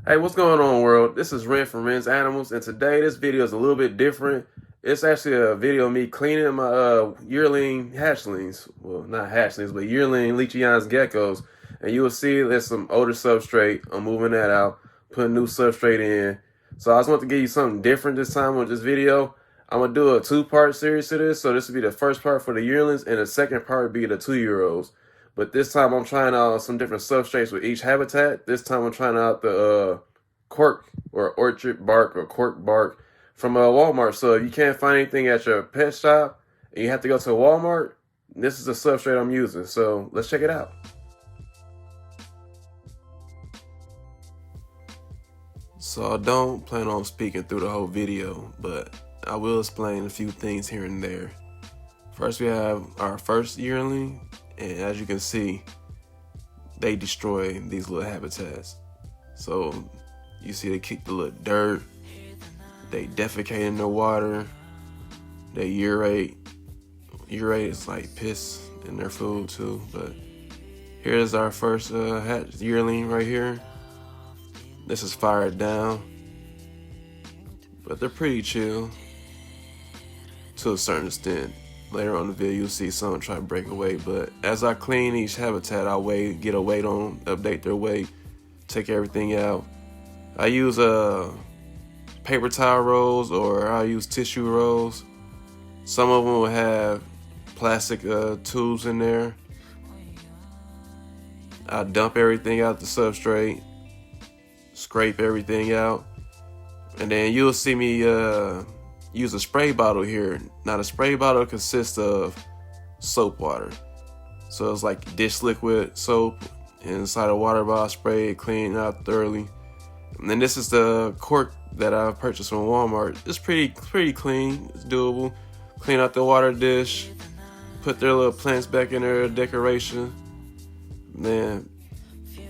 Hey, what's going on, world? This is Ren from Ren's Animals, and today this video is a little bit different. It's actually a video of me cleaning my yearling hatchlings. Well, not hatchlings, but yearling Leachianus geckos. And you will see there's some older substrate. I'm moving that out, putting new substrate in. So I just want to give you something different this time with this video. I'm going to do a two-part series to this. So this will be the first part for the yearlings, and the second part will be the 2-year-olds. But this time I'm trying out some different substrates with each habitat. This time I'm trying out the cork or orchard bark or cork bark from Walmart. So if you can't find anything at your pet shop and you have to go to Walmart, this is the substrate I'm using. So let's check it out. So I don't plan on speaking through the whole video, but I will explain a few things here and there. First, we have our first yearling. And as you can see, they destroy these little habitats. So you see they kick the little dirt, they defecate in the water, they urate. Urate is like piss in their food too. But here's our first yearling right here. This is fired down, but they're pretty chill to a certain extent. Later on in the video, you'll see some try to break away, but as I clean each habitat, I'll get a weight on, update their weight, take everything out. I use paper towel rolls, or I use tissue rolls. Some of them will have plastic tubes in there. I dump everything out the substrate, scrape everything out, and then you'll see me use a spray bottle here. Now the spray bottle consists of soap water. So it's like dish liquid soap inside a water bottle, spray it, clean it out thoroughly. And then this is the cork that I purchased from Walmart. It's pretty clean, it's doable. Clean out the water dish, put their little plants back in their decoration, then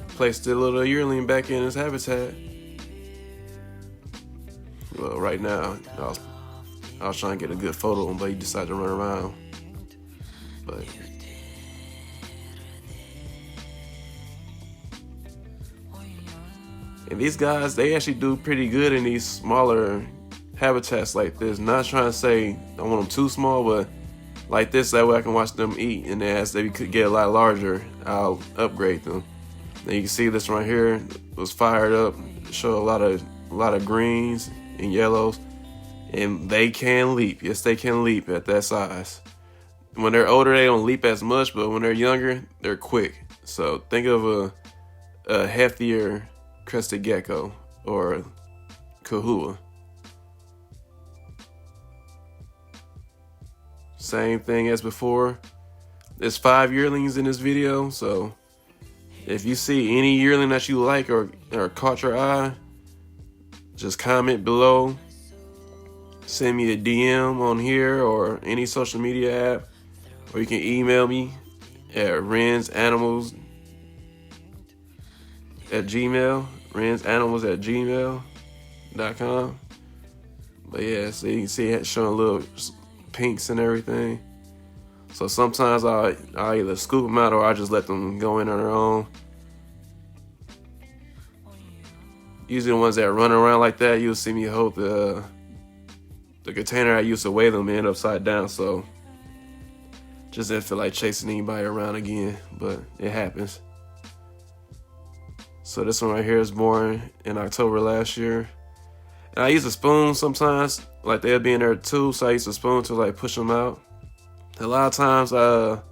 place the little yearling back in his habitat. Well, right now, I was trying to get a good photo of him, but he decided to run around. But and these guys, they actually do pretty good in these smaller habitats like this. Not trying to say I want them too small, but like this, that way I can watch them eat. And then as they could get a lot larger, I'll upgrade them. Then you can see this right here was fired up. Show a lot of greens and yellows. And they can leap. Yes, they can leap at that size. When they're older, they don't leap as much, but when they're younger, they're quick. So think of a heftier crested gecko or kahua. Same thing as before. There's 5 yearlings in this video, so if you see any yearling that you like or caught your eye, just comment below. Send me a DM on here or any social media app, or you can email me at rensanimals@gmail.com. But yeah, so you can see it showing little pinks and everything. So sometimes I either scoop them out or I just let them go in on their own. Usually the ones that run around like that, you'll see me hold the container I used to weigh them in upside down, so just didn't feel like chasing anybody around again, but it happens. So this one right here is born in October last year. And I use a spoon sometimes, like they'll be in there too, so I use a spoon to like push them out. A lot of times, look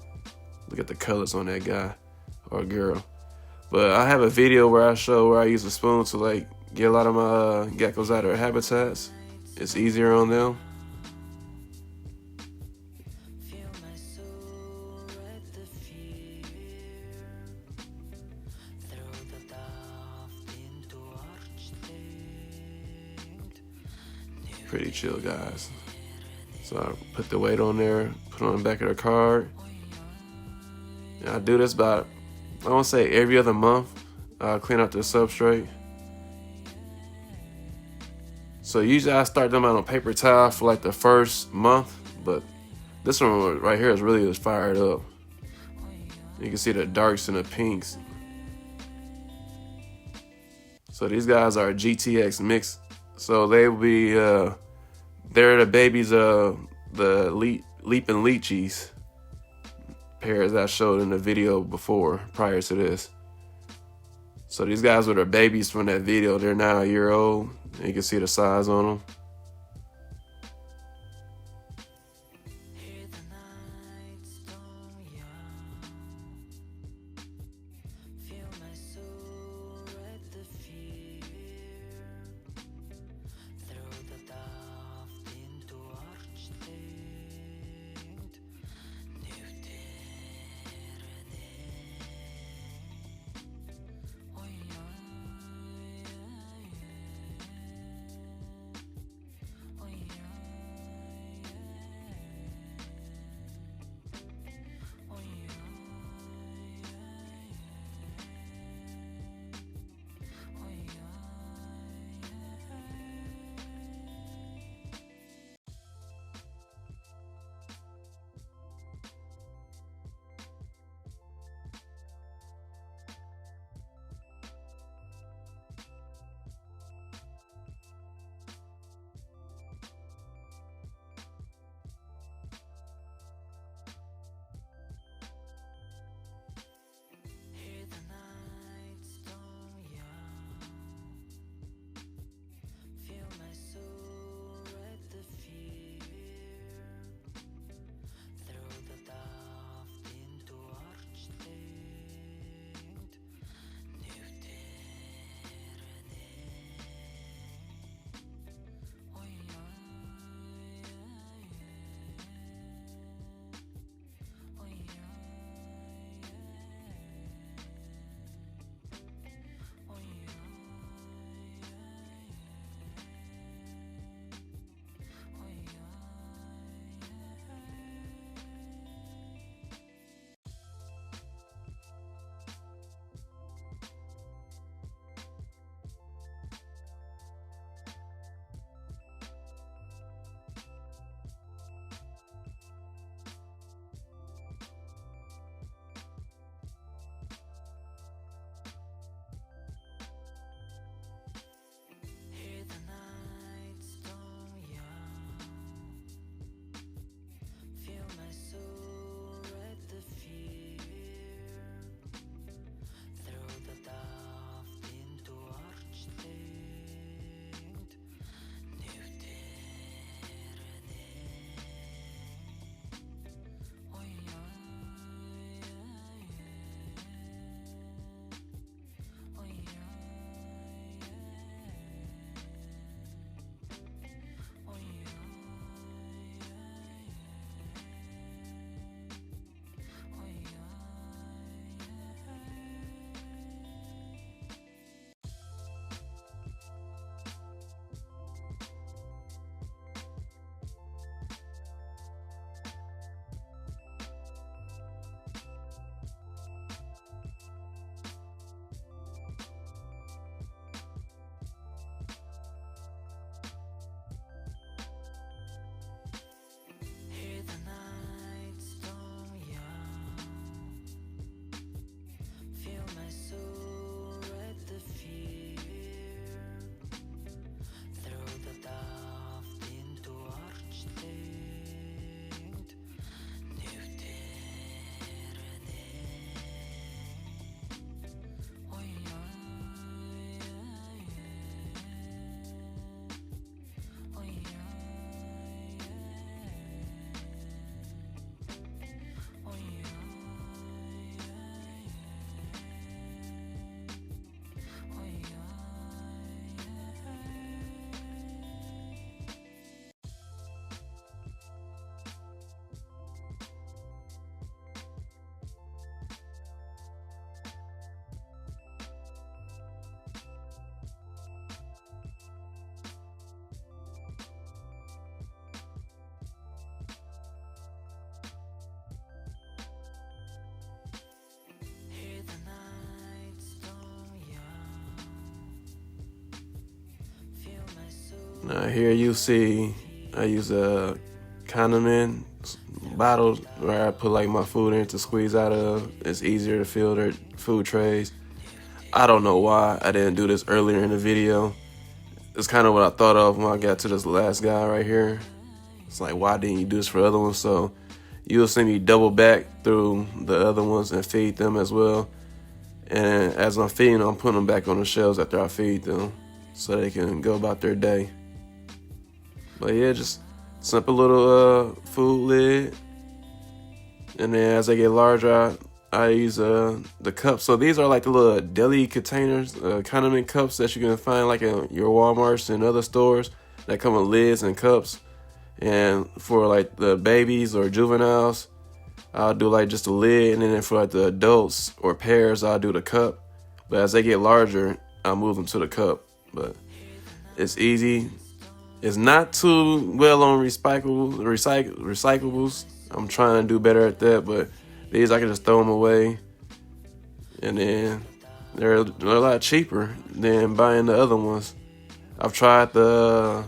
at the colors on that guy or girl. But I have a video where I show where I use a spoon to like get a lot of my geckos out of their habitats. It's easier on them. Pretty chill, guys. So I put the weight on there, put it on the back of the card. And I do this about, I want to say every other month. I clean out the substrate. So usually I start them out on paper towel for like the first month, but this one right here is really just fired up. You can see the darks and the pinks. So these guys are GTX mixed. So they will be, they're the babies of the leaping Leachies pairs I showed in the video before, prior to this. So these guys were the babies from that video. They're now a year old. You can see the size on them. Now here you see I use a condiment bottle where I put like my food in to squeeze out of. It's easier to fill their food trays. I don't know why I didn't do this earlier in the video. It's kind of what I thought of when I got to this last guy right here. It's like, why didn't you do this for other ones? So you'll see me double back through the other ones and feed them as well. And as I'm feeding them, I'm putting them back on the shelves after I feed them so they can go about their day. But yeah, just simple little food lid. And then as they get larger, I use the cups. So these are like the little deli containers, condiment cups that you can find like in your Walmarts and other stores that come with lids and cups. And for like the babies or juveniles, I'll do like just a lid, and then for like the adults or pairs, I'll do the cup. But as they get larger, I'll move them to the cup. But it's easy. It's not too well on recyclables. I'm trying to do better at that, but these I can just throw them away. And then they're a lot cheaper than buying the other ones. I've tried the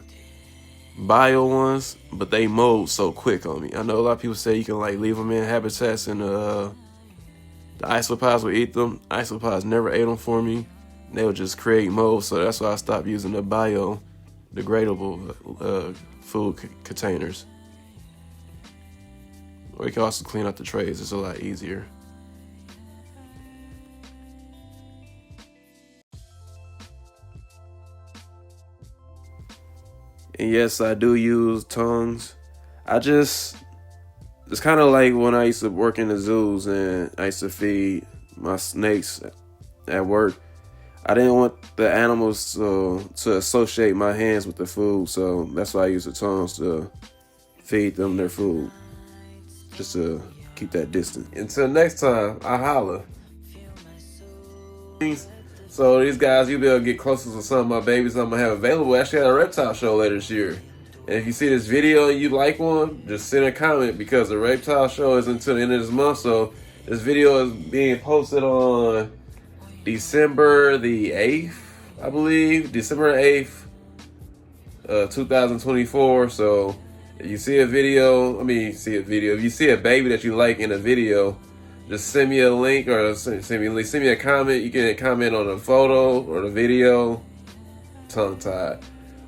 bio ones, but they mold so quick on me. I know a lot of people say you can like leave them in habitats and the isopods will eat them. Isopods never ate them for me. They would just create mold, so that's why I stopped using the biodegradable food containers. Or you can also clean out the trays. It's a lot easier. And yes, I do use tongs. It's kind of like when I used to work in the zoos and I used to feed my snakes at work. I didn't want the animals to associate my hands with the food, so that's why I use the tongs to feed them their food, just to keep that distance. Until next time, I holla. So these guys, you'll be able to get closer to some of my babies I'm gonna have available. Actually, at a reptile show later this year. And if you see this video and you like one, just send a comment, because the reptile show is until the end of this month. So this video is being posted on December the 8th, I believe. December 8th, 2024. So if you see a video, if you see a baby that you like in a video, just send me a link or send me a comment. You can comment on the photo or the video. Tongue-tied.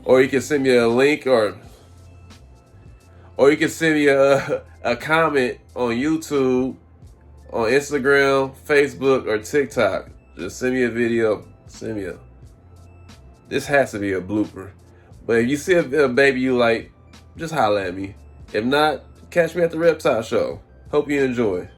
Or you can send me a link or you can send me a comment on YouTube, on Instagram, Facebook, or TikTok. Just send me a video. This has to be a blooper. But if you see a baby you like, just holler at me. If not, catch me at the reptile show. Hope you enjoy.